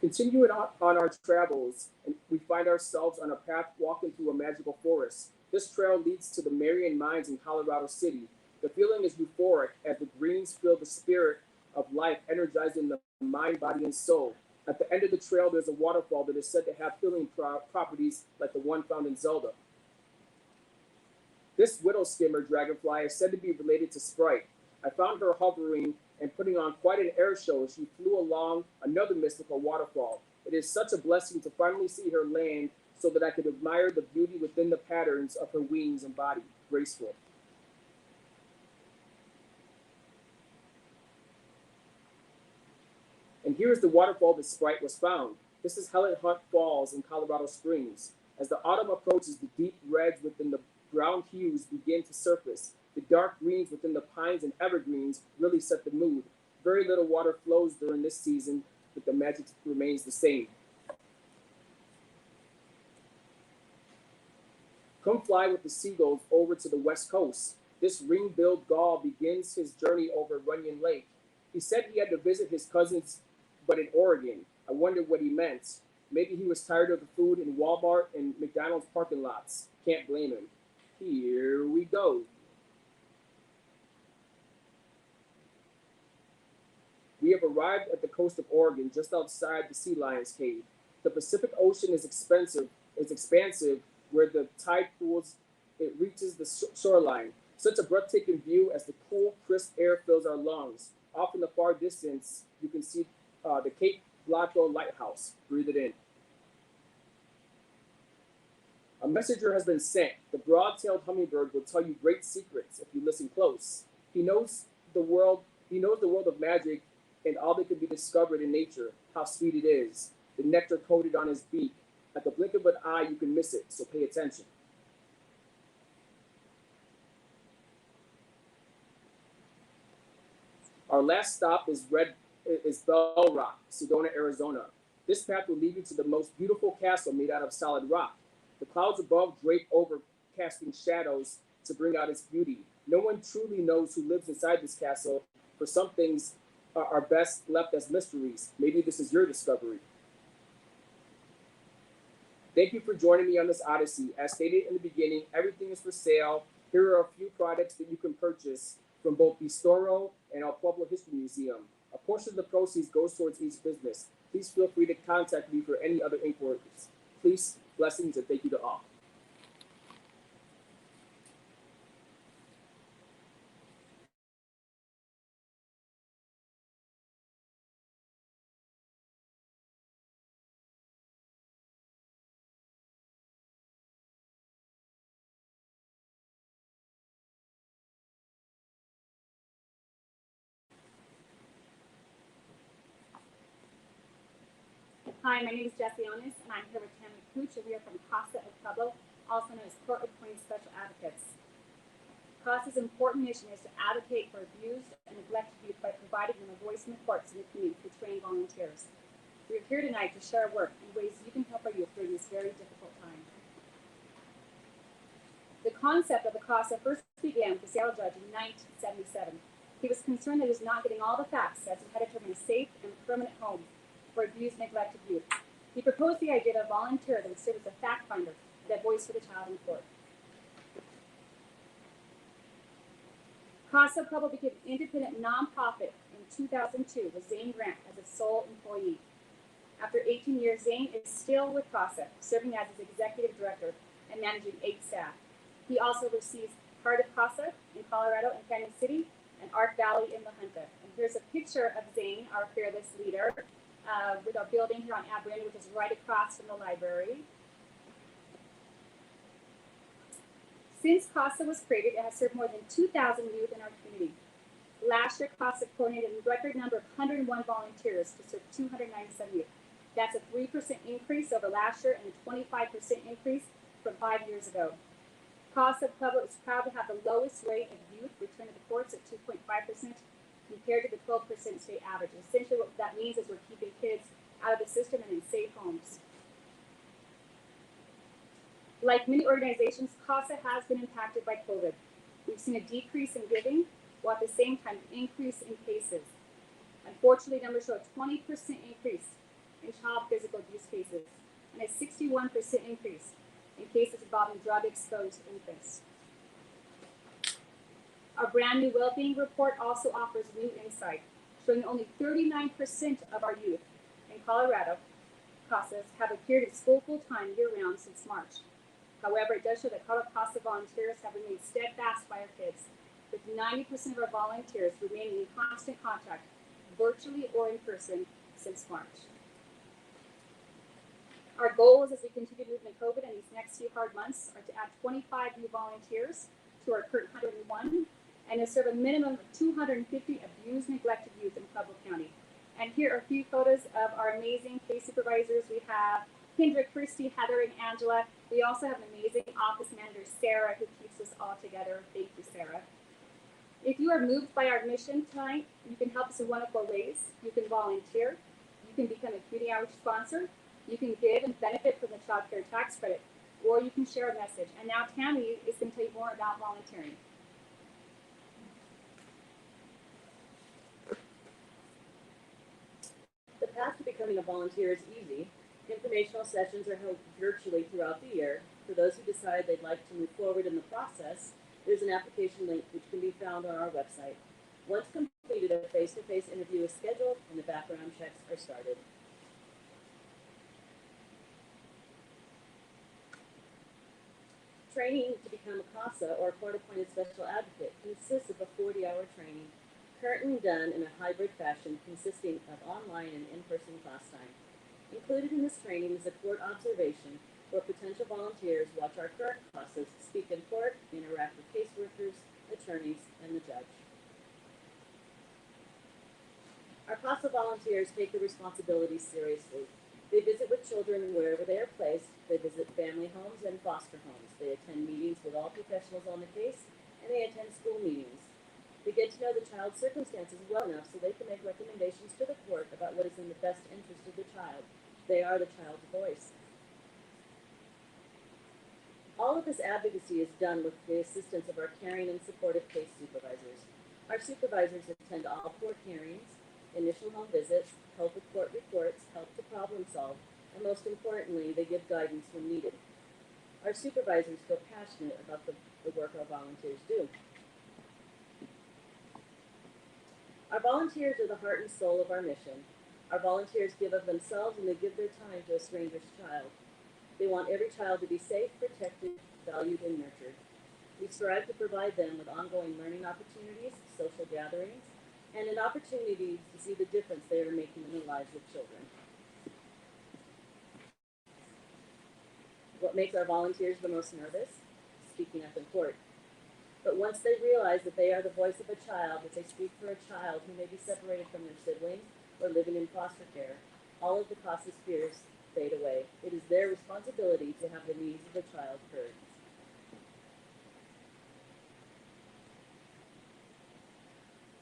S7: Continuing on our travels, and we find ourselves on a path walking through a magical forest. This trail leads to the Marion Mines in Colorado City. The feeling is euphoric as the greens feel the spirit of life energizing the mind, body, and soul. At the end of the trail, there's a waterfall that is said to have healing properties like the one found in Zelda. This widow skimmer dragonfly is said to be related to Sprite. I found her hovering and putting on quite an air show as she flew along another mystical waterfall. It is such a blessing to finally see her land so that I could admire the beauty within the patterns of her wings and body. Graceful. And here is the waterfall that Sprite was found. This is Helen Hunt Falls in Colorado Springs. As the autumn approaches, the deep reds within the brown hues begin to surface. The dark greens within the pines and evergreens really set the mood. Very little water flows during this season, but the magic remains the same. Come fly with the seagulls over to the west coast. This ring-billed gull begins his journey over Runyon Lake. He said he had to visit his cousins, but in Oregon. I wondered what he meant. Maybe he was tired of the food in Walmart and McDonald's parking lots. Can't blame him. Here we go. We have arrived at the coast of Oregon, just outside the Sea Lion's Cave. The Pacific Ocean is expensive, is expansive, where the tide pools, it reaches the shoreline. Such a breathtaking view as the cool, crisp air fills our lungs. Off in the far distance, you can see the Cape Blanco Lighthouse. Breathe it in. A messenger has been sent. The broad-tailed hummingbird will tell you great secrets if you listen close. He knows the world. He knows the world of magic and all that can be discovered in nature. How sweet it is. The nectar coated on his beak. At the blink of an eye, you can miss it. So pay attention. Our last stop is Bell Rock, Sedona, Arizona. This path will lead you to the most beautiful castle made out of solid rock. The clouds above drape over, casting shadows to bring out its beauty. No one truly knows who lives inside this castle, for some things are best left as mysteries. Maybe this is your discovery. Thank you for joining me on this odyssey. As stated in the beginning, everything is for sale. Here are a few products that you can purchase from both Bistoro and Up Pueblo History Museum. A portion of the proceeds goes towards each business. Please feel free to contact me for any other inquiries. Please, blessings, and thank you to all.
S8: Hi, my name is Jessie Onis, and I'm here with Pecha Kucha. We are from Casa of Pueblo, also known as Court Appointed Special Advocates. CASA's important mission is to advocate for abused and neglected youth by providing them a voice in the courts and the community through trained volunteers. We are here tonight to share our work and ways you can help our youth during this very difficult time. The concept of the CASA first began with the Seattle judge in 1977. He was concerned that he was not getting all the facts as to how to determine a safe and permanent home for abused and neglected youth. He proposed the idea of a volunteer that would serve as a fact finder and a voice for the child in court. Casa of Pueblo became an independent nonprofit in 2002 with Zane Grant as its sole employee. After 18 years, Zane is still with Casa, serving as its executive director and managing 8 staff. He also oversees part of Casa in Colorado and Canyon City and Ark Valley in La Junta. And here's a picture of Zane, our fearless leader, with our building here on Abrin, which is right across from the library. Since CASA was created, it has served more than 2,000 youth in our community. Last year, CASA coordinated a record number of 101 volunteers to serve 297 youth. That's a 3% increase over last year and a 25% increase from 5 years ago. Casa of Pueblo is proud to have the lowest rate of youth return to the courts at 2.5%. Compared to the 12% state average. Essentially what that means is we're keeping kids out of the system and in safe homes. Like many organizations, CASA has been impacted by COVID. We've seen a decrease in giving, while at the same time an increase in cases. Unfortunately, numbers show a 20% increase in child physical abuse cases and a 61% increase in cases involving drug-exposed infants. Our brand new well-being report also offers new insight, showing only 39% of our youth in Colorado, CASAs, have appeared at school full-time year-round since March. However, it does show that Colorado CASA volunteers have remained steadfast by our kids, with 90% of our volunteers remaining in constant contact, virtually or in person, since March. Our goals as we continue moving in COVID and these next few hard months are to add 25 new volunteers to our current 101, and to serve a minimum of 250 abused, neglected youth in Pueblo County. And here are a few photos of our amazing case supervisors. We have Kendra, Christy, Heather, and Angela. We also have an amazing office manager, Sarah, who keeps us all together. Thank you, Sarah. If you are moved by our mission tonight, you can help us in one of 4 ways. You can volunteer, you can become a community outreach sponsor, you can give and benefit from the child care tax credit, or you can share a message. And now Tammy is going to tell you more about volunteering.
S9: The path to becoming a volunteer is easy. Informational sessions are held virtually throughout the year. For those who decide they'd like to move forward in the process, there's an application link which can be found on our website. Once completed, a face-to-face interview is scheduled and the background checks are started. training to become a CASA or a court-appointed special advocate consists of a 40-hour training currently done in a hybrid fashion consisting of online and in-person class time. Included in this training is a court observation where potential volunteers watch our current CASAs speak in court, interact with caseworkers, attorneys, and the judge. Our CASA volunteers take their responsibilities seriously. They visit with children wherever they are placed. They visit family homes and foster homes. They attend meetings with all professionals on the case, and they attend school meetings. They get to know the child's circumstances well enough so they can make recommendations to the court about what is in the best interest of the child. They are the child's voice. All of this advocacy is done with the assistance of our caring and supportive case supervisors. Our supervisors attend all court hearings, initial home visits, help with court reports, help to problem solve, and most importantly, they give guidance when needed. Our supervisors feel passionate about the work our volunteers do. Our volunteers are the heart and soul of our mission. Our volunteers give of themselves and they give their time to a stranger's child. They want every child to be safe, protected, valued, and nurtured. We strive to provide them with ongoing learning opportunities, social gatherings, and an opportunity to see the difference they are making in the lives of children. What makes our volunteers the most nervous? Speaking up in court. But once they realize that they are the voice of a child, that they speak for a child who may be separated from their siblings or living in foster care, all of the CASA's fears fade away. It is their responsibility to have the needs of the child heard.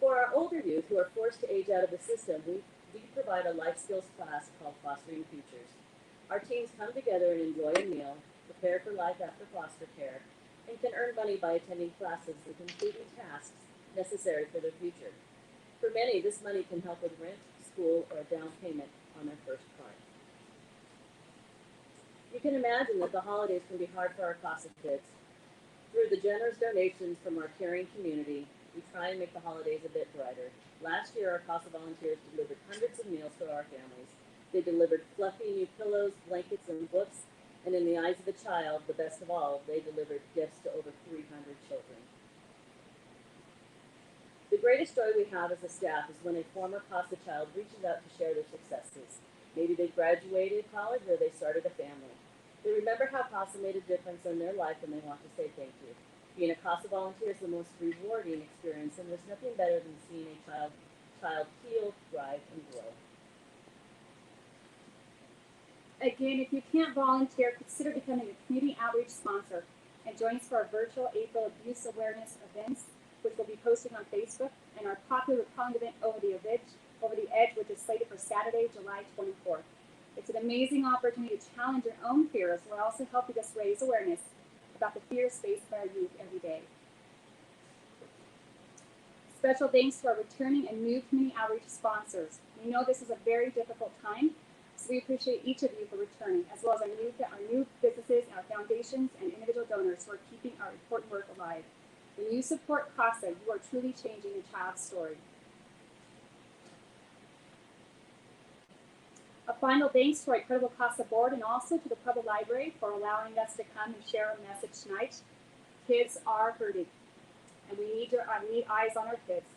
S9: For our older youth who are forced to age out of the system, we provide a life skills class called Fostering Futures. Our teams come together and enjoy a meal, prepare for life after foster care, and can earn money by attending classes that complete tasks necessary for their future. For many, this money can help with rent, school, or a down payment on their first car. You can imagine that the holidays can be hard for our CASA kids. Through the generous donations from our caring community, we try and make the holidays a bit brighter. Last year, our CASA volunteers delivered hundreds of meals for our families. They delivered fluffy new pillows, blankets, and books, and in the eyes of the child, the best of all, they delivered gifts to over 300 children. The greatest joy we have as a staff is when a former CASA child reaches out to share their successes. Maybe they graduated college or they started a family. They remember how CASA made a difference in their life and they want to say thank you. Being a CASA volunteer is the most rewarding experience, and there's nothing better than seeing a child heal, thrive, and grow.
S8: Again, if you can't volunteer, consider becoming a community outreach sponsor and join us for our virtual April Abuse Awareness events, which will be posted on Facebook, and our popular pond event Over the Edge, which is slated for Saturday, July 24th. It's an amazing opportunity to challenge your own fears while also helping us raise awareness about the fears faced by our youth every day. Special thanks to our returning and new community outreach sponsors. We know this is a very difficult time, so we appreciate each of you for returning, as well as our new businesses, our foundations, and individual donors who are keeping our important work alive. When you support CASA, you are truly changing a child's story. A final thanks to our incredible CASA board and also to the Pueblo Library for allowing us to come and share our message tonight. Kids are hurting, and we need eyes on our kids,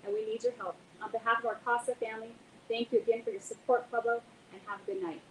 S8: and we need your help. On behalf of our CASA family, thank you again for your support, Pueblo, and have a good night.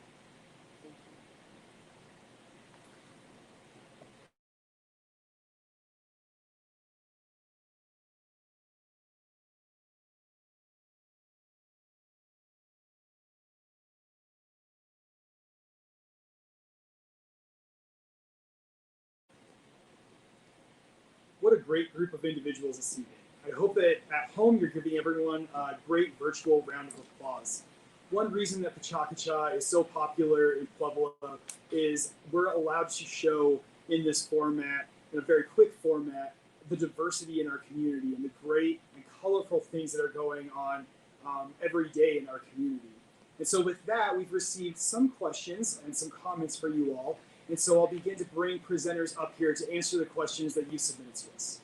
S1: What a great group of individuals this evening. I hope that at home you're giving everyone a great virtual round of applause. One reason that Pecha Kucha is so popular in Pueblo is we're allowed to show in this format, in a very quick format, the diversity in our community and the great and colorful things that are going on every day in our community. And so with that, we've received some questions and some comments for you all. And so I'll begin to bring presenters up here to answer the questions that you submitted to us.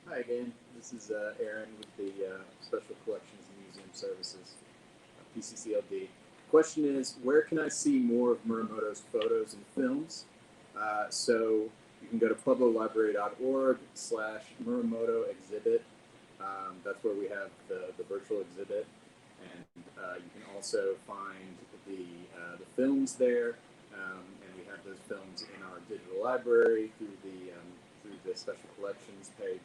S2: Hi again, this is Aaron with the Special Collections and Museum Services. PCCLD. Question is, where can I see more of Muramoto's photos and films? So you can go to pueblolibrary.org/Muramoto exhibit. That's where we have the virtual exhibit. And you can also find the films there. And we have those films in our digital library through the special collections page.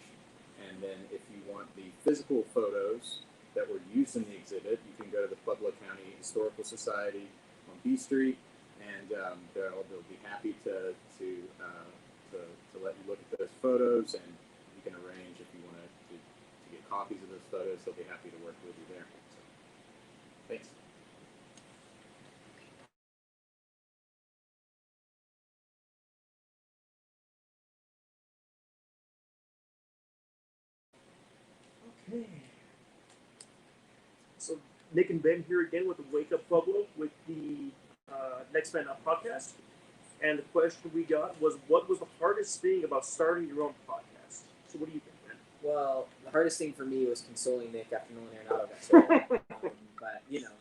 S2: And then if you want the physical photos that were used in the exhibit, you can go to the Pueblo County Historical Society on B Street, and they'll be happy to let you look at those photos, and you can arrange if you want to get copies of those photos. They'll be happy to work with you there. So, thanks.
S4: Okay. So Nick and Ben here again with the Wake Up Pueblo with the Next Man Up podcast. And the question we got was, what was the hardest thing about starting your own podcast? So what do you think, Ben?
S3: Well, the hardest thing for me was consoling Nick after Nolan Arenado got started. But, you know,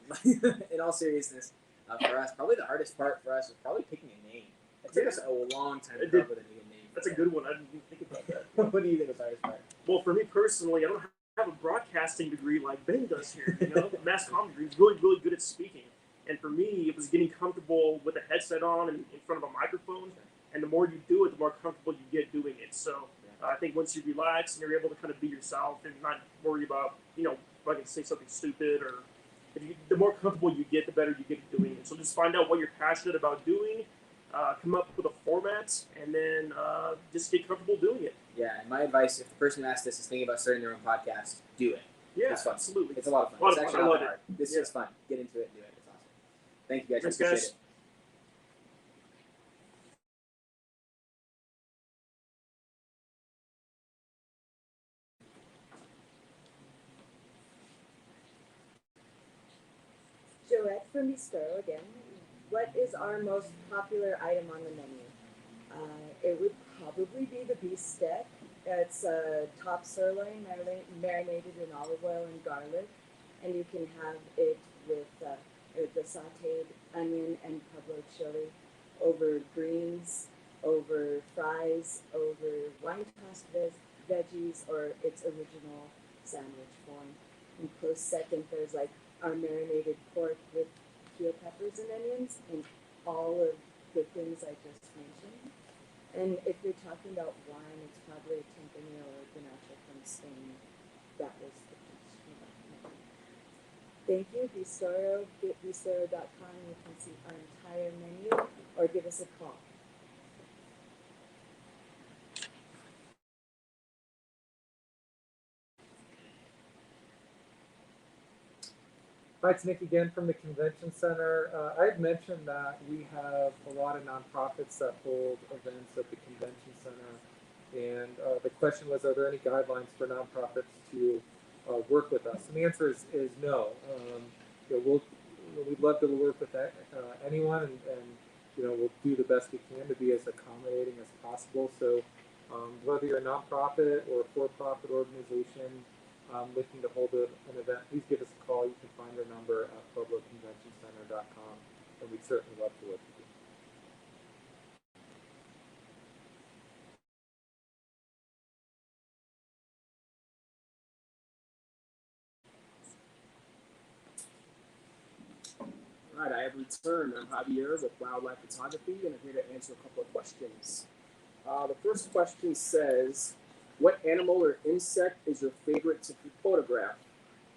S3: in all seriousness, for us, probably the hardest part for us was probably picking a name. It took us a long time to come up with a new name.
S4: That's a good one. I didn't even think about that.
S3: What do you think was the hardest part?
S4: Well, for me personally, I don't have a broadcasting degree like Ben does here. You know, mass comm degree. He's really, really good at speaking. And for me, it was getting comfortable with a headset on and in front of a microphone. And the more you do it, the more comfortable you get doing it. So I think once you relax and you're able to kind of be yourself and not worry about, you know, if I can say something stupid or the more comfortable you get, the better you get at doing it. So just find out what you're passionate about doing, come up with a format, and then just get comfortable doing it.
S3: Yeah, and my advice, if the person who asked this is thinking about starting their own podcast, do it.
S4: Yeah,
S3: it's fun.
S4: Absolutely.
S3: It's a lot of fun. It's actually not that hard. This is fun. Get into it, do it. It's awesome. Thank you guys.
S4: Thanks,
S3: Appreciate
S4: guys.
S3: it.
S5: Joette from Bistro again. What is our most popular item on the menu? It would probably be the beef steak. It's top sirloin marinated in olive oil and garlic, and you can have it with the sautéed onion and Pueblo chili over greens, over fries, over wine-tossed veggies, or its original sandwich form. And close second, there's like our marinated pork with peel peppers and onions, and all of the things I just mentioned. And if you're talking about wine, it's probably a Tempranillo or Grenache from Spain. That was the question. Thank you, Bistro. Getbistro.com. You can see our entire menu, or give us a call.
S6: Hi, it's Nick again from the Convention Center. I had mentioned that we have a lot of nonprofits that hold events at the Convention Center, and the question was, are there any guidelines for nonprofits to work with us? And the answer is no. We'd love to work with anyone, and we'll do the best we can to be as accommodating as possible. So whether you're a nonprofit or a for-profit organization looking to hold an event, please give us a call. You can find our number at puebloconventioncenter.com, and we'd certainly love to work with you.
S7: All right, I have returned. I'm Javier with Wildlife Photography, and I'm here to answer a couple of questions. The first question says, what animal or insect is your favorite to photograph?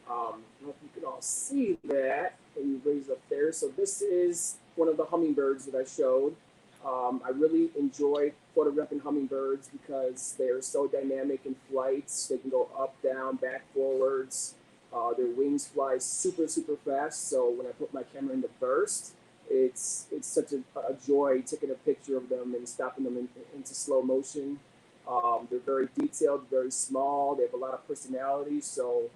S7: I don't know if you can all see that. You raise up there. So this is one of the hummingbirds that I showed. I really enjoy photographing hummingbirds because they're so dynamic in flights. They can go up, down, back, forwards. Their wings fly super, super fast. So when I put my camera into burst, it's such a joy taking a picture of them and stopping them into slow motion. They're very detailed, very small. They have a lot of personality. So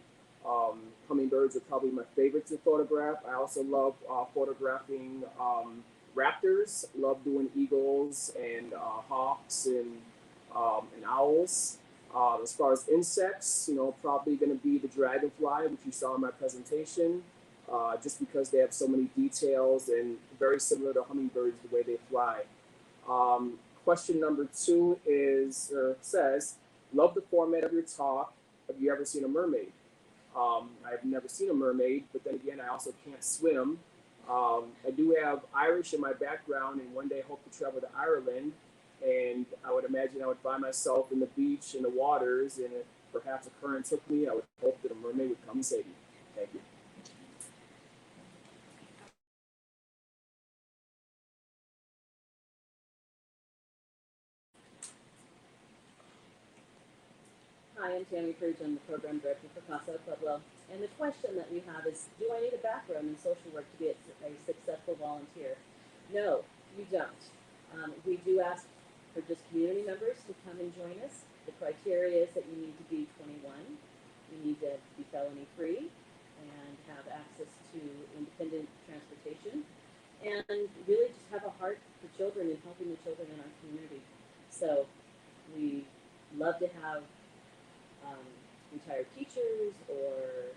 S7: hummingbirds are probably my favorite to photograph. I also love photographing raptors. Love doing eagles and hawks and owls. As far as insects, probably going to be the dragonfly, which you saw in my presentation. just because they have so many details and very similar to hummingbirds the way they fly. Question number 2 says, love the format of your talk. Have you ever seen a mermaid? I've never seen a mermaid, but then again, I also can't swim. I do have Irish in my background, and one day I hope to travel to Ireland. And I would imagine I would find myself in the beach, in the waters, and if perhaps a current took me, I would hope that a mermaid would come and save me. Thank you.
S9: Hi, I'm Tammy Purge. I'm the program director for Casa of Pueblo. And the question that we have is, do I need a background in social work to be a successful volunteer? No, you don't. We do ask for just community members to come and join us. The criteria is that you need to be 21, you need to be felony free, and have access to independent transportation, and really just have a heart for children and helping the children in our community. So we love to have retired teachers or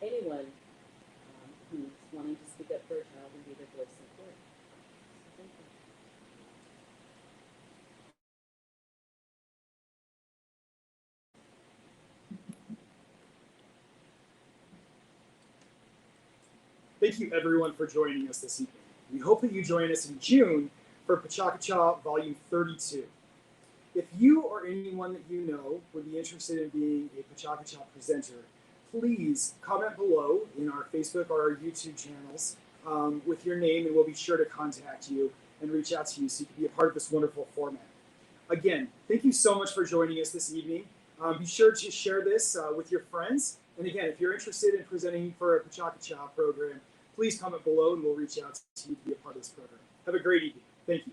S9: anyone who's wanting to speak up for a child and be their voice in court. So thank you.
S1: Thank you everyone for joining us this evening. We hope that you join us in June for Pecha Kucha Volume 32. If you or anyone that you know would be interested in being a Pecha Kucha presenter, please comment below in our Facebook or our YouTube channels with your name, and we'll be sure to contact you and reach out to you so you can be a part of this wonderful format. Again, thank you so much for joining us this evening. Be sure to share this with your friends. And again, if you're interested in presenting for a Pecha Kucha program, please comment below and we'll reach out to you to be a part of this program. Have a great evening. Thank you.